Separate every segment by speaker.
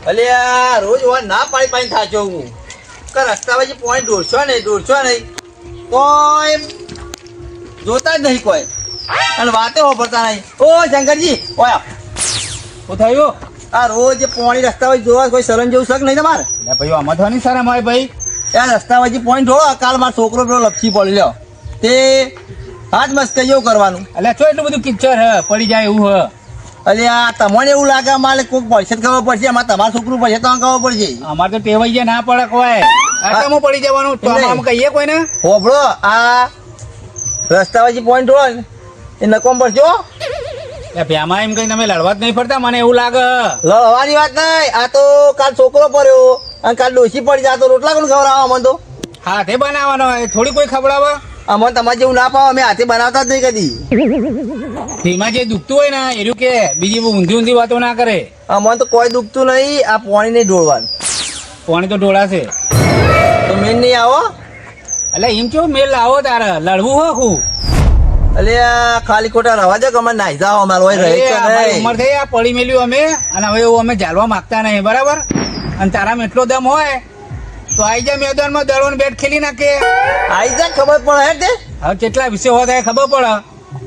Speaker 1: અલ્યા રોજ ના પાડી થાચો હું કે રસ્તા પછી પોઈન્ટ દોડશો નહીં તો એમ જોતા જ નહીં કોઈ અને વાતે વાપરતા નહીં. ઓ શંકરજી ઓયા શું થયું? આ રોજ પોણી રસ્તા પછી જોવા કોઈ શરમ જેવું શક નહીં તમારે?
Speaker 2: ભાઈ આમાં થવાની શરમ હોય ભાઈ.
Speaker 1: ત્યાં રસ્તા પછી પોઈન્ટ ઢોળો. કાલ મારો છોકરો પેલો લપસી પડી લ્યો તે હાથ મસ્ત જેવું કરવાનું.
Speaker 2: એટલે શું એટલું બધું કિચ્ચર હે પડી જાય એવું હે?
Speaker 1: અલ્યા તમને એવું લાગે મારે કોઈક પડશે ખબર પડશે, એમાં તમારું છોકરું પડશે તો ખબર પડશે.
Speaker 2: અમારે તો ટેવાઈ જાય ના પડે કોઈ આટામાં પડી જવાનું તો આમ કહીએ કોઈને.
Speaker 1: હોભળો આ રસ્તા પછી પોઈન્ટ ઢોળો ને એ નકોમ પડશે.
Speaker 2: ભ્યામાં એમ કઈ તમે લડવા જ નહીં ફરતા મને એવું લાગે.
Speaker 1: લડવાની વાત નહીં, આ તો કાલ છોકરો પડ્યો અને કાલ ડોસી પડી જાય તો રોટલા કોણ ખવડાવવા અમને તો?
Speaker 2: હાથે બનાવવાનો થોડી કોઈ ખવડાવે.
Speaker 1: અમને તમારે જેવું ના પાવ, અમે હાથે બનાવતા જ નહીં કદી.
Speaker 2: ધીમા જે દુખતું હોય ને એનું કે બીજી ઊંધી વાતો ના કરે.
Speaker 1: અમને તો કોઈ દુખતું નહીં, આ પાણી નહીં ઢોળવાનું.
Speaker 2: પાણી તો ઢોળાશે
Speaker 1: તો મેન નહીં આવો.
Speaker 2: એટલે એમ કેવું મેલ લાવો તારે લડવું હો ખું.
Speaker 1: એટલે ખાલી ખોટા રવા દે કે અમે નાઈ જાઓ અમારો
Speaker 2: ઉંમર થઈ આ પડી મેલ્યું અમે અને હવે એવું અમે જાળવા માંગતા નહીં બરાબર. અને તારામાં એટલો દમ હોય તો આઈ જા મેદાનમાં દડોને બેટ ખેલી નાખે.
Speaker 1: આઈ જા ખબર પડે હે તે
Speaker 2: હવે કેટલા વિષય હોય થાય ખબર પડે.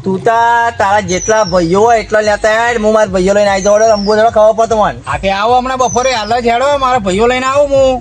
Speaker 1: તું તારા જેટલા ભાઈઓ હોય એટલા લેતા યાર, હું મારા ભાઈઓ લઈને આવી જાઉં. રમવું જડો ખબર પડતો મને.
Speaker 2: હા તે આવો હમણાં બપોરે હાલ જ હેડો મારા ભાઈઓ લઈને આવું હું.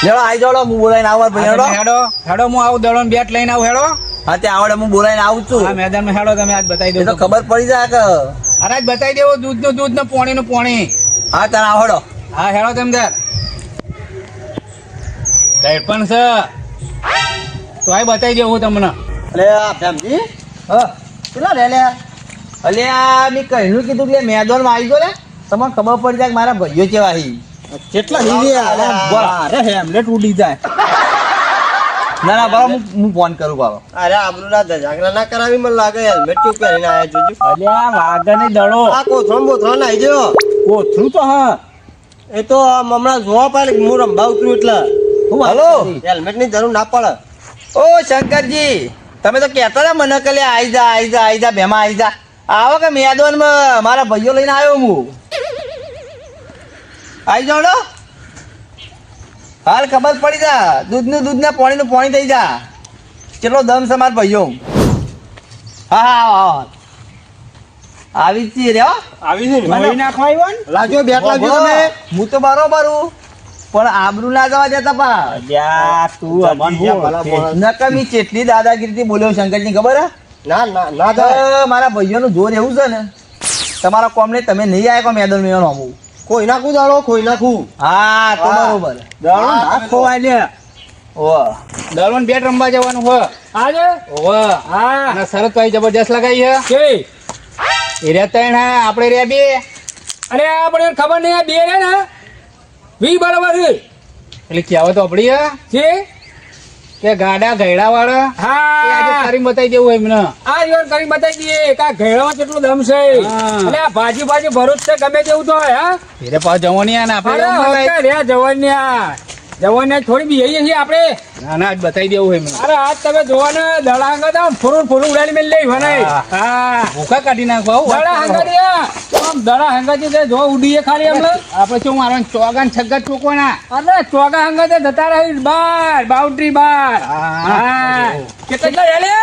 Speaker 1: લેડો આવી જાવ, હું બોલાઈને આવું મારા ભાઈઓ.
Speaker 2: હેડો હેડો હું આવું દડોને બેટ લઈને આવું હેડો.
Speaker 1: હા તે આવડે હું બોલાઈને આવું છું.
Speaker 2: હા મેદાનમાં હેડો તમે આજ બતાવી દો
Speaker 1: તો ખબર પડી જાય કે
Speaker 2: અરે આજ બતાવી દેવો દૂધનું દૂધ ને પોણીનું પોણી.
Speaker 1: હા તારે આવડો.
Speaker 2: હા હેડો તેમ તાર પણ છે તો આ બતાવી દેવું તમને.
Speaker 1: અલે ફેમજી હા કેટલા લે લે અલ્યા મેં કહ્યું કીધું કે મેદાનમાં આવી ગયો લે તમને ખબર પડી જાય કે મારા ભાઈઓ કેવા હી કેટલા હેમલેટ ઉડી જાય. ના ના બાબા હું ફોન કરું બાબા. અરે આબરૂ ના જાગરા ના કરાવી મને લાગે હેલ્મેટ કેવું પહેરીને આયા જોજો.
Speaker 2: અલ્યા વાગા ને દડો
Speaker 1: આ કોથળો બોથળો નાઈ ગયો.
Speaker 2: કોથળું તો હા
Speaker 1: એ તો હમણાં જોવા પડે હું રંભા ઉતરું એટલે. હલો હેલ્મેટ ની જરૂર ના પડે. ઓ શંકરજી તમે તો કહેતા હતા મને કે આઈ જા ભેમા આઈ જા. આવો કે મેદાનમાં મારા ભાઈઓ લઈને આવ્યો હું. આઈ જાઓ ને હાલ ખબર પડી જા. દૂધનું દૂધ ને પાણીનું પાણી થઈ જા. કેટલો દમ છે મારા ભાઈઓ. હા હા હા આવી જ રે
Speaker 2: આવી છે નાખવા આવ્યો ને
Speaker 1: લાજો બેટ લાવજો તમે. હું તો બરોબર હું પણ આબરૂ ના જવા દેતા પા. નકમી ચેટલી દાદાગીરી બોલ્યો શંકરજી ખબર હે? ના મારા ભાઈઓનું જોર એવું છે ને તમારા કોમ ને તમે નહીં આવ્યા કો મેદાન મેં આવું કોઈ નાખું દાડો કોઈ નાખું. હા તો બરોબર દાડો ના ખોવાય લે. ઓ
Speaker 2: દળવન બેટ રમવા જવાનું હોય આજે. હા અને શરત કઈ જબરજસ્ત લગાવી છે કેવી એ રહેતા હા આપણે રે બે. અરે આપણે ખબર નહીં આ બે રે ને વી બરાબર છે એટલે કહેવત આપડી છે કે ગાડા ગયડા વાળા. હા આજે કરી બતાવી દેવું એમને. આ રીવર કરી બતાવી દઈએ કે આ ગયડામાં કેટલું દમ છે અને આ ભાજી ભરૂચ છે ગમે તેવું તો હોય. હા એટલે પાછ જવાની ને આપણે જવાની થોડી બી છીએ આપણે. ના ના આજ બતાવી દેવું એમને. અરે આજ તમે જોવા ને દડા હંગા ફોરું ઉડાડી મેં લઈ ભણાય. હા ભૂખા કાઢી નાખો દડા હંગા દડા હંગા જો ઉડીએ ખાલી એમને આપણે શું મારવાનું ચોગા ને છગ્ગા ચોકવાના. અરે ચોગા હંગા જતા રહી બાર બાઉન્ડ્રી બાર. હા કેટલા હેલે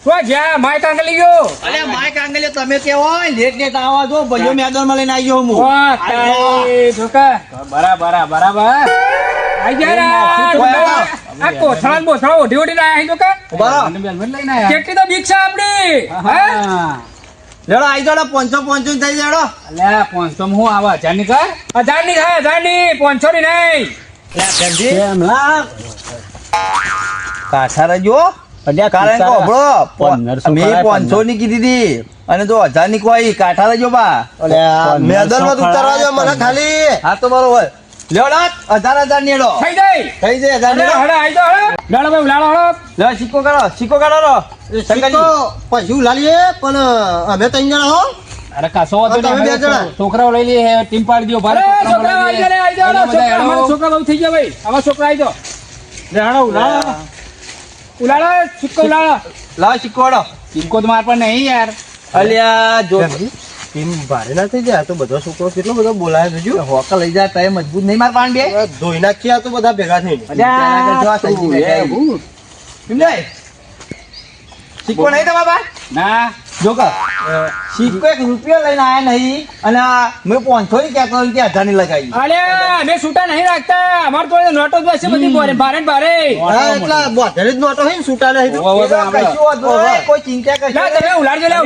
Speaker 2: શું જ્યાં માય કાંગલી ગયો.
Speaker 1: અરે માય કાંગલી તમે કેવો લેટ લેટ આવા જો ભાઈઓ મેદાન માં લઈને આવી ગયો હું.
Speaker 2: બરાબર આઈ જાય આ કોથળા ને બોથળા ઓઢી ઓઢી ના આવી તો કે કેટલી તો બીક છે આપડી.
Speaker 1: લેડો આઈ જાડો 500 થઈ જાડો.
Speaker 2: અલ્યા 500 હું આવે 1000 ની કર 1000 ની થાય 1000 ની 500 ની નહીં.
Speaker 1: કાઠા રજો કારણ કે ઓબળો મેં 500 ની કીધી હતી અને જો 1000 ની કોઈ કાઠા રજો બા મેદાન માં ઉતારવા જો મને ખાલી. હા તો બરોબર લેડો 1000 નીડો
Speaker 2: થઈ જાય
Speaker 1: 1000 નીડો.
Speaker 2: હડે આઈ જાઓ લાડો ભાઈ લાડો
Speaker 1: લે સિક્કો કાઢો રો પછી લાલીએ પણ અમે 3 જણા હો.
Speaker 2: અરે કાસો છોકરાઓ લઈ લે ટીમ પાડી દો ભારે છોકરાઓ આઈ જાઓ છોકરા બહુ થઈ ગયા ભાઈ આવા છોકરા આઈ જાઓ. ઉલાડો સિક્કો ઉલાડો
Speaker 1: લાવ સિક્કો વાળો.
Speaker 2: સિક્કો તો માર પર નહીં યાર.
Speaker 1: અલ્યા જો
Speaker 3: ટીમ ભારે ના થઈ જાય. આ તો બધો છોકરો કેટલો બધો બોલાય છે જો.
Speaker 1: હોકા લઈ જા તય મજબૂત નહીં માર પાણ બે
Speaker 3: હવે ધોઈ નાખીએ આ તો બધા ભેગા થઈને.
Speaker 1: સિક્કો નહીં તમારા પાસે?
Speaker 2: ના
Speaker 1: જો કે સિક્કો 1 રૂપિયો લઈને આયા નહીં અને મેં 500 ની કહેતો કે 1000 ની લગાવી.
Speaker 2: અરે અમે છૂટા નહીં રાખતા, અમાર તો નોટો જ બસે બધી ભારે ભારે ભારે.
Speaker 3: હા એટલા વધારે જ નોટો હે ને છૂટા નહીં તો.
Speaker 1: કશું વાંધો નહીં, કોઈ ચિંતા કરશો
Speaker 2: લા તમે ઉલાડજો લે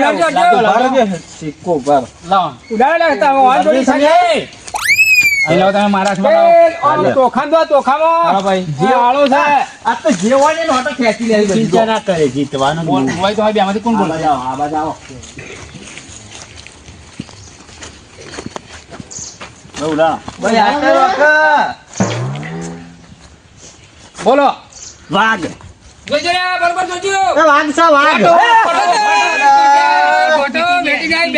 Speaker 2: ઉલાડજો
Speaker 3: સિક્કો પર
Speaker 2: લાવો ઉલાડ લેતા હો આ જોડી સાજે અહીં લાવો તમે મારા હાથમાં લાવો તોખાન દો તોખામાં હા ભાઈ જે આળો છે
Speaker 1: આ તો જે હોય ને નોટો ખેંચી લેવી બધી.
Speaker 3: ચિંતા ના કરે જીતવાનું
Speaker 2: બોલ હોય તો બે માંથી કોણ બોલ
Speaker 1: આ બાજુ આવો. ભાઈ આ કરો કે
Speaker 2: બોલો
Speaker 3: વાઘ
Speaker 2: જોજો રે બરોબર જોજો
Speaker 3: વાઘ સા વાઘ
Speaker 2: ફોટો બેટી ગઈ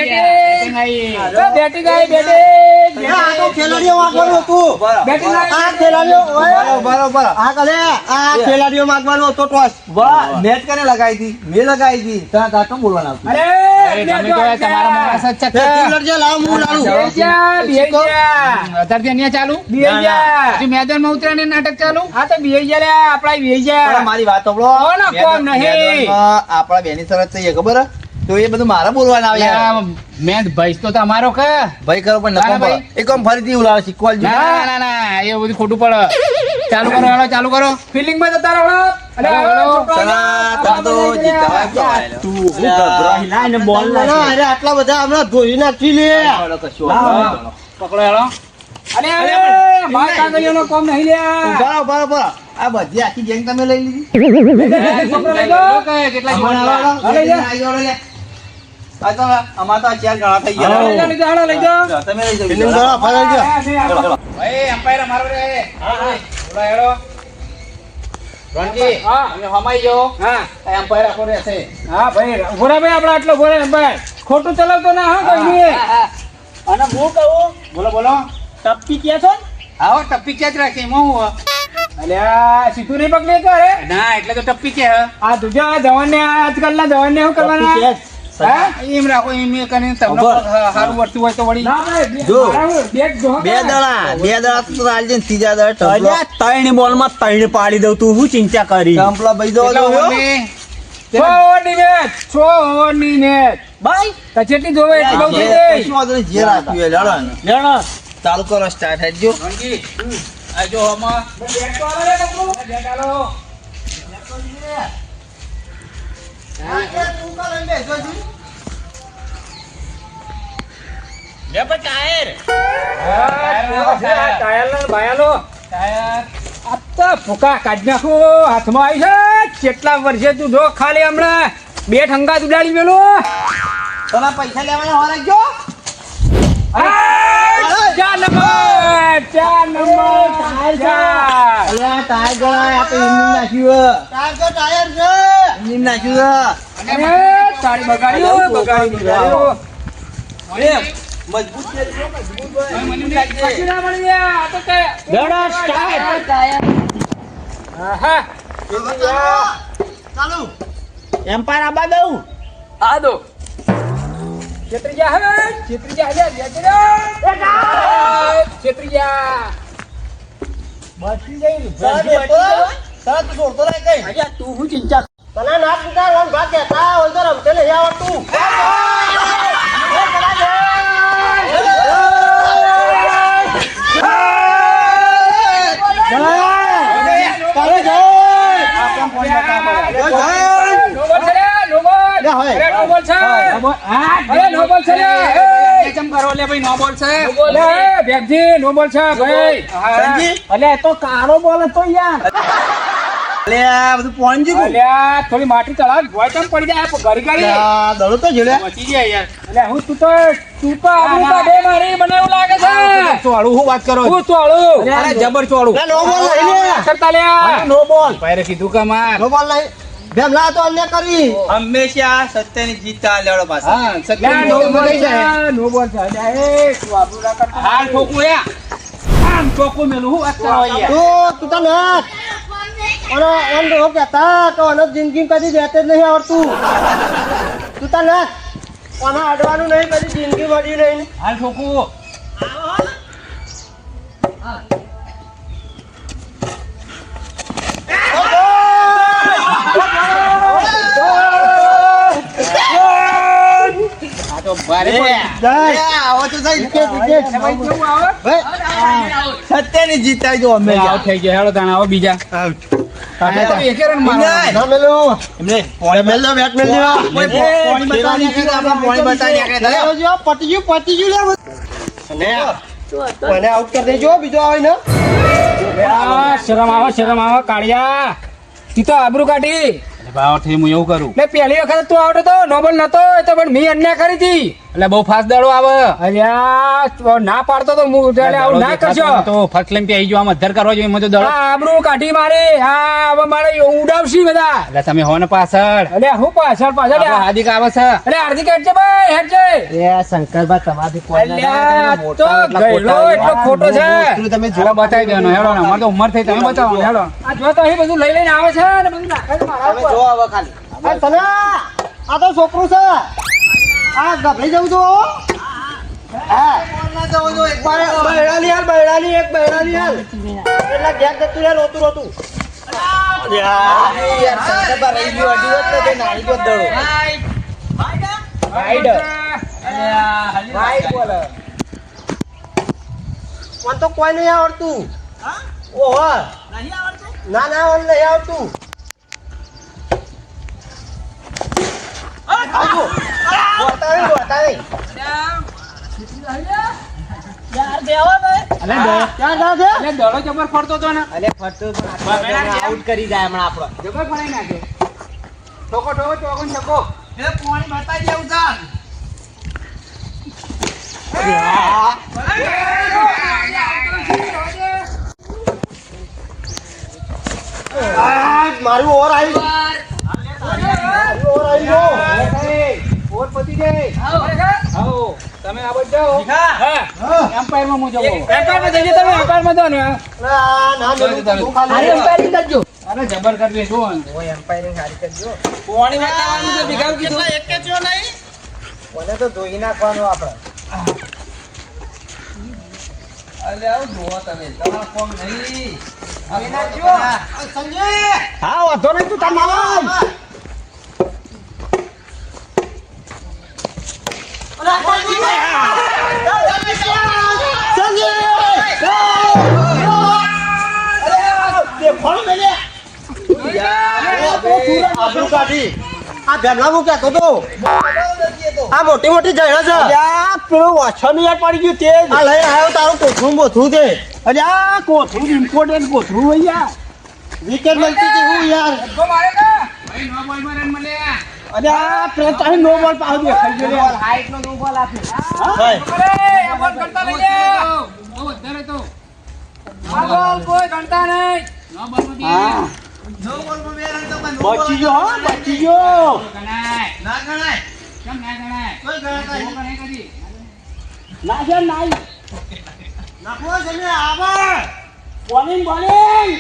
Speaker 2: બેટી બેટી
Speaker 3: આ તો ખેલાડીઓ વાગવાનું હતું.
Speaker 2: બેટી
Speaker 3: આ ખેલાડીઓ
Speaker 1: બરોબર.
Speaker 3: આ કલે આ ખેલાડીઓ માગવાનો હતો ટોસ.
Speaker 1: વાહ નેટ કને લગાવી હતી? મેં લગાવી હતી. તા તો બોલવાના આવતું.
Speaker 2: અરે તમે તો તમારા માણસ જ છે
Speaker 3: ખેલાડીઓ લાવ હું લાડું.
Speaker 2: અત્યારે ત્યાં ચાલુ મેદાનમાં ઉતરાને નાટક ચાલુ આ તો બિહેવિયર આપડા
Speaker 1: પણ
Speaker 2: બિહેવિયર
Speaker 1: મારી વાત સાંભળો.
Speaker 2: કોનો કોમ નહીં?
Speaker 1: મેદાનમાં આપણા બેની શરત થઈ ખબર હે? તો એ બધું મારા બોલવાના આવે યાર.
Speaker 2: મેં ભાઈ તો તમારો કે
Speaker 1: ભાઈ કરો પણ
Speaker 2: ના,
Speaker 1: નકો
Speaker 2: ભાઈ.
Speaker 1: એક આમ ફરીથી ઉલાવ શીખવા જ
Speaker 2: ના ના ના એ બધું ખોટું પડે ચાલુ કરો હાલો ચાલુ કરો ફિલિંગ માં જતા રહો અરે હાલો
Speaker 3: અરે આટલા બધા હમણાં ધોઈ નાખી લે.
Speaker 2: પકડો હાલો અરે અરે બાર કાગળિયાનો કામ નહીં લ્યા
Speaker 1: બરાબર. આ બધી આખી ગેંગ તમે લઈ લીધી.
Speaker 2: પકડો લઈ લો કેટલા
Speaker 1: અમારે
Speaker 2: જીવન
Speaker 1: હાલો,
Speaker 2: લઈ જા
Speaker 1: આવી જાઓ, લે. આ તો અમારે તો આ 4 ગણા થઈ ગયા.
Speaker 2: લઈ જા હાલો લઈ જા
Speaker 1: તમે લઈ જાઓ.
Speaker 3: ફિલિંગ કરો ફરાઈ ગયો.
Speaker 2: ભાઈ એમ્પાયર અમારો રે હા હા બોલો હેડો રણજી હા અમે હમાઈ જો હા એમ્પાયર આખો રહેશે હા ભાઈ ગોરા ભાઈ આપણે આટલો ગોરા એમ્પાયર ખોટું ચલાવતો ના હા કોઈ નહીં અને હું કહું બોલો બોલો ટપ્પી કે છો હા ટપ્પી કે જ રાખી હું અલ્યા સીધું નહીં પકડે તો અરે ના એટલે તો ટપ્પી કે આ દુજા જવાન ને આજકાલના જવાન ને શું કરવાના હા એમ રાખો એમ કરીને તમને સારું વર્તું હોય તો વળી
Speaker 1: જો.
Speaker 2: બે
Speaker 1: બે દડા તો આલજે ને ત્રીજા દડા ટપલો.
Speaker 3: 3 બોલમાં 3 પાડી દઉં તું હું ચિંતા કરી.
Speaker 1: ટપલો ભાઈ જો
Speaker 2: છોની મેચ
Speaker 1: ભાઈ
Speaker 2: તો જેટલી જોવે એટલી બહુ થઈ
Speaker 1: કશું વાંધો નહીં, જે રાખ્યું એ લડો ને.
Speaker 3: લેણો
Speaker 1: ચાલુ કરો સ્ટાર્ટ હેડજો.
Speaker 2: જાય આ જો હમા બેટ તો આલે કપડું બેટ આલો લે પર ટાયર ટાયર ને ભાયાલો ટાયર આ તો ફૂકા કાઢ નાખો હાથમાં આવી છે કેટલા વર્ષે તું જો ખાલી હમણાં બે ઠંગા ઉડાડી મેલો
Speaker 1: તમે પૈસા લેવાના હોવા રાખજો.
Speaker 2: ચાર નંબર
Speaker 1: અલ્યા ટાયર ગળાય, આ તો એમની નાખ્યું હે.
Speaker 3: ટાયર છે.
Speaker 1: એમની નાખ્યું હે.
Speaker 2: અરે તાળી બગાડ્યું
Speaker 1: એ, મજબૂત છે, જો મજબૂત હોય.
Speaker 2: પછી ના મળી ગયા આ તો કે
Speaker 3: લેણો સ્ટાર્ટ.
Speaker 2: આહા
Speaker 3: ચાલુ એમ્પાયર આબા દઉં.
Speaker 2: આ દો છેત્રી જા હે છેત્રી જા છેત્રી જા
Speaker 3: બચી જઈ.
Speaker 1: તરત છોડતો રહે કઈ.
Speaker 3: અલ્યા તું હું ચિંતા તને ના ચિંતા રોન ભાગ દેતા હોય તો રમતે લઈ આવતું.
Speaker 1: તો કાળો બોલ હતો યાર. અલ્યા બધું પોઈન્ટ જીગું.
Speaker 2: થોડી માટી ચડાવ ભોય કેમ પડી જાય ઘડી ઘડી
Speaker 1: આ દડો તો જોડે.
Speaker 2: પચી જાય યાર એટલે હું તું તો આબરૂ કાઢે મારી મને એવું લાગે છે
Speaker 1: ચોળું હું વાત કરો.
Speaker 2: હું ચોળું અરે જબર ચોળું
Speaker 3: નો બોલ લઈ લે.
Speaker 2: કરતા લ્યા
Speaker 3: નો બોલ.
Speaker 2: ભાઈ કીધું કે માર
Speaker 3: નો બોલ લઈ. બેમ લા તો અન્ય કરી.
Speaker 1: હંમેશા સત્યની જીત ચાલે પાસે.
Speaker 2: હા સત્ય નો બોલ જાય નો બોલ જાય એ તું આબરૂ ના કરતા હાલ ઠોકું યા આમ ઠોકું મેલું હું વાત કરો યાર
Speaker 3: તું તો ના ઓનો ઓન તો કહેતા કે ઓનો જિંદગી કદી દેતે જ નહીં આવડતું. તું તો ના કોના અડવાનું નહીં પછી જિંદગી મળી નહીં
Speaker 2: હાલ ઠોકું. આ તો ભારે પડી.
Speaker 1: આવો તો સહી.
Speaker 2: ભાઈ કેવું આવે?
Speaker 1: સત્યની જીતાઈ જો અમે
Speaker 2: આઉટ થઈ ગયા. હેડો તાણે આવો બીજા. આ તો એકે રન મારવાના.
Speaker 3: ના મેલું
Speaker 1: એમને
Speaker 3: મેલ દો બેટ મેલ દો
Speaker 1: પોણી બતાવી કે આપણે પોણી બતાવી કે
Speaker 3: પતી ગયું લે મને આઉટ કરી દેજો બીજો આવે ને
Speaker 2: આ શરમ આવો કાળિયા. તી તો આબરૂ કાઢી. ભાવ થઈ હું એવું કરું. એટલે પહેલી વખત તું આવતો તો નોબલ નતો એ તો પણ મી અન્યાય કરી હતી. એટલે બહુ ફાસ્ટ દાડો આવે. અલ્યા ના પાડતો તો હું એટલે આવું ના કરજો. તો ફર્સ્ટ લેમ પે આવી જો આમ અધર કરવા જોઈએ મને તો દાડો. આ આબરૂ કાઢી મારે. હા હવે મારે ઉડાવશી બધા. એટલે તમે હો ને પાછળ. અલ્યા હું પાછળ હાર્દિક આવે છે. અરે હાર્દિક હેડજે ભાઈ હેડજે.
Speaker 3: એ શંકરબા તમારી
Speaker 2: અલ્યા તો ગયલો એટલો ખોટો છે. તમે જો બતાવી દેવાનો હેડો ને. અમાર તો ઉંમર થઈ તમે બતાવો હેડો. આ જો તો અહીં બધું લઈ લઈને આવે છે ને બધું નાખે છે મારા ઉપર.
Speaker 1: જો હવે ખાલી
Speaker 3: તના આ તો છોકરું છે આ ગભરાઈ જવું તો હા બૈરાની હાલ એક બૈરાની હાલ એટલે ગેસ જતું રે રોતું
Speaker 1: યાર શંકરબા રહી ગયો અડી હોત ને તે નાઈ ગયો દડો
Speaker 2: વાઈડ બોલ.
Speaker 3: મને તો કોઈ નહીં આવડતું ઓહો ના મને નહીં આવડતું બતાવી
Speaker 2: અલે દડો જબર ફરતો તો ને.
Speaker 1: આઉટ કરી જાય હમણાં આપણો
Speaker 2: જબર ફરાઈ નાખે. ઠોકો ચોગન છકો.
Speaker 1: પોણી બતાવી દેવું ચાલ
Speaker 3: મારું ઓર આવી
Speaker 2: ઓર પતી જાય. આવો તમે આ બાજુ જાઓ. હા એમ્પાયર માં હું જવો. એમ્પાયર માં જઈએ તમે. એમ્પાયર માં જાઓ ને. અરે જબર કરી દે જો.
Speaker 1: પોણી બતાવવાનું તો ભીખાવ કીધું એક કે જો નહીં
Speaker 3: મને તો ધોઈ નાખવાનું આપણે
Speaker 1: અલે આવ જોવો તમે તમારા ફોન નહીં સંજય
Speaker 3: હા વાંધો નહીં તું તમામ આ મોટી મોટી જણા છે પેલું વાછો યાર પડી ગયું તે આ લઈને આવ્યો તારું કોથરું બોથરું છે અરે આ કોથરું ઇમ્પોર્ટન્ટ કોથરું હોય યાર વિકેટ મળતી હતી હું યાર
Speaker 2: તો મારે કે ભાઈ નો બોલ માં રન મળ્યા.
Speaker 3: અરે આ પેલો તારે નો બોલ પાવ દે ખાઈ ગયો યાર
Speaker 1: હાઈટ નો નો બોલ આપી
Speaker 2: અરે એ બોલ કરતા લઈ લે. બહુ વધારે તો આ બોલ કોઈ ગણતા નહીં. નો બોલ માં
Speaker 3: હા
Speaker 1: નો બોલ માં બે રન તો પણ
Speaker 3: બચી ગયો હા બચી ગયો
Speaker 2: ગણાય.
Speaker 1: ના ગણાય
Speaker 2: કેમ ના ગણાય?
Speaker 1: કોઈ ગણાય
Speaker 2: નો ગણાય કદી.
Speaker 3: ના છે નાઈ
Speaker 1: નાખો જમે આબર
Speaker 3: બોલિંગ બોલિંગ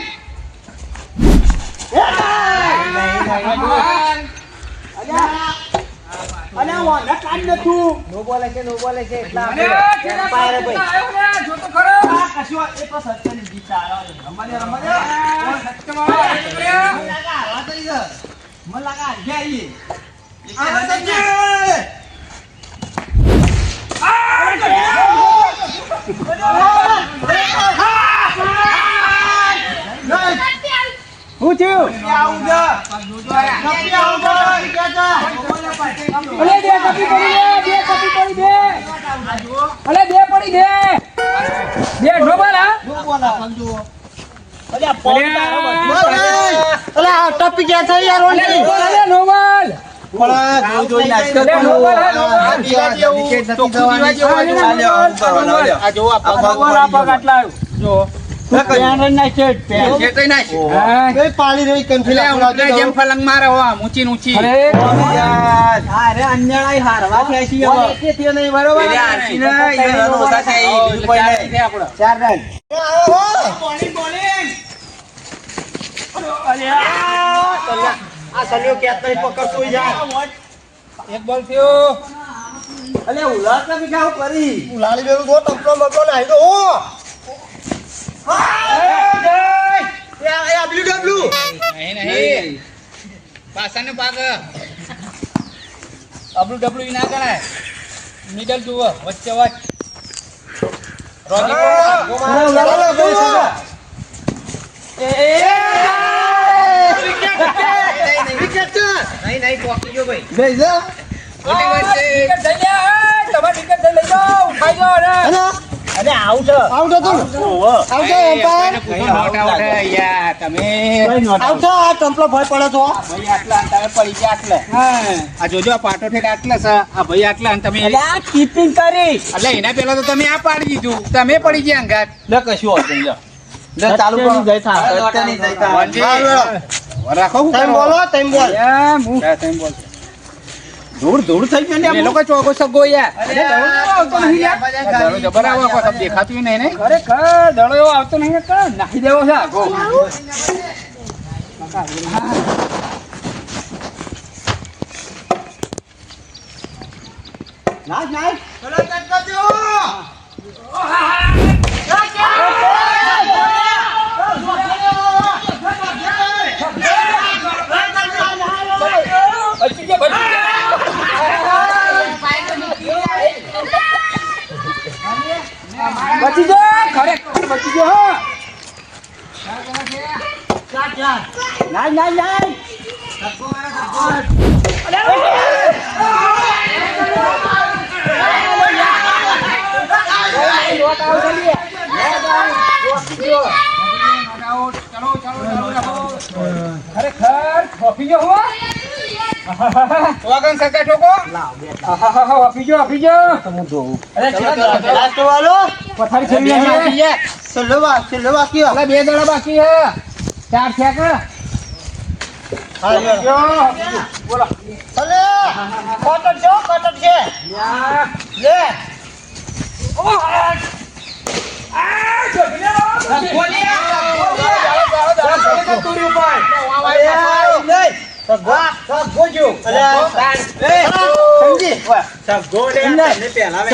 Speaker 3: અને વાંધા કાઢ દે તું
Speaker 1: નો બોલે છે એટલા
Speaker 2: અરે
Speaker 1: એમ્પાયર ભાઈ
Speaker 2: આવ્યો ને જો તો ખરો.
Speaker 3: કશું એ તો સત્યની જીત આવે
Speaker 2: સત્યમાં આવ્યો.
Speaker 1: મને લાગા ગયા
Speaker 3: હું થયું
Speaker 2: અલે બે કપી પડી દે. અલે બે પડી દે. બે નો બોલ હા.
Speaker 3: અલે આ ટપી ગયા છે યાર
Speaker 2: અલે નો બોલ, અલે નો બોલ.
Speaker 3: પાણી રહી
Speaker 2: જેમ ફલંગ મારે હો ઊંચી ઊંચી.
Speaker 3: આ સન્યો ક્યાંક નહીં પકડતો યાર
Speaker 2: એક બોલ થયો.
Speaker 1: અલે ઉલાસ ના બીજા હું કરી
Speaker 3: લાલી બેરું જો ટપલો મગલો નાઈ દો ઓ
Speaker 2: નહીં પાસાને પાક અબલું ડબલું ના ગણાય મિડલ જુઓ વચ્ચે વચ્ચ જોજો પાટો ઠેક આટલે છે આ ભાઈ આટલા અને તમે
Speaker 1: કીપિંગ કરી
Speaker 2: એટલે એના પેલા તો તમે આ પાડી દીધું તમે પડી ગયા અંગાત
Speaker 1: લે કશું હોતું લે લે ચાલુ કરો
Speaker 2: રાખો હું
Speaker 3: તમે બોલો તમે બોલ
Speaker 2: બોલ
Speaker 1: ધૂળ ધૂળ થઈ ગયો ને
Speaker 2: એ લોકો ચોકો સગો યાર દડો જબર આવો આખો સબ દેખાતું ય નહીં ને ખરેખર દડો એવો આવતો નહીં કે નાખી દેવો છે આખો
Speaker 1: નાચ નાચ ચલો કટ કરજો
Speaker 2: બચી જો ખરેખર બચી જો હો
Speaker 1: નાચ નાચ નાચ
Speaker 2: ખરેખર ઓફી જો હો વાગન સકા ઠોકો ઓફી જો તમે જોઉં
Speaker 3: લાસ્ટ વાળો
Speaker 2: પથારી છેલી નાખી યાર
Speaker 3: છેલ્લો વાક્ય
Speaker 2: અલા બે દડા બાકી હે ચાર થયા કે બોલો
Speaker 3: અલે કોટન છે લે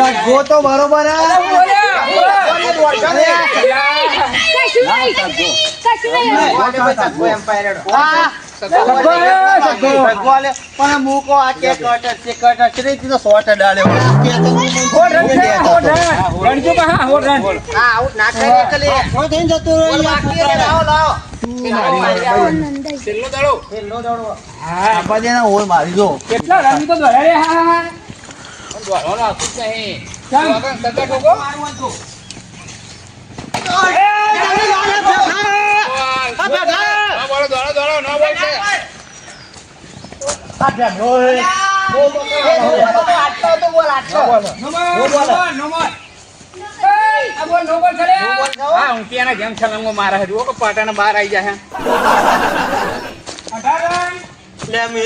Speaker 3: સગો તો બરોબર પણ મૂકો આ કે કટર છે તો શોર્ટ ડાળ્યો
Speaker 2: છેલ્લો દડો
Speaker 1: મારી જો
Speaker 2: કેટલા રમી તો દોડ્યા રે હા દોડવાનો આવતું જ નહીં વાગન સકા ઠોકો પાટાના બહાર આવી જાય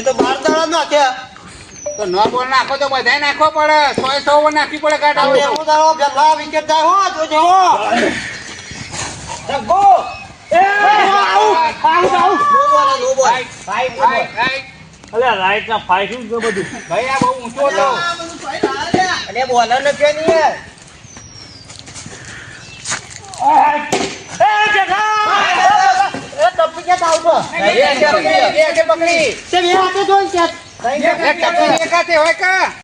Speaker 3: તો બાર દાડા નાખ્યા
Speaker 2: તો નો બોલ નાખો તો બધાય નાખવો પડે 100 ઓવર નાખવી પડે કાઢો
Speaker 3: એવું દાડો પેલા વિકેટ જાય હો જોજો સગો
Speaker 2: ભાઈ આ બહુ ઊંચો હતો
Speaker 3: અને બોલર નથી ની
Speaker 2: પકડી
Speaker 3: તે બે હાથે જોઈ ક્યાં
Speaker 2: હોય કા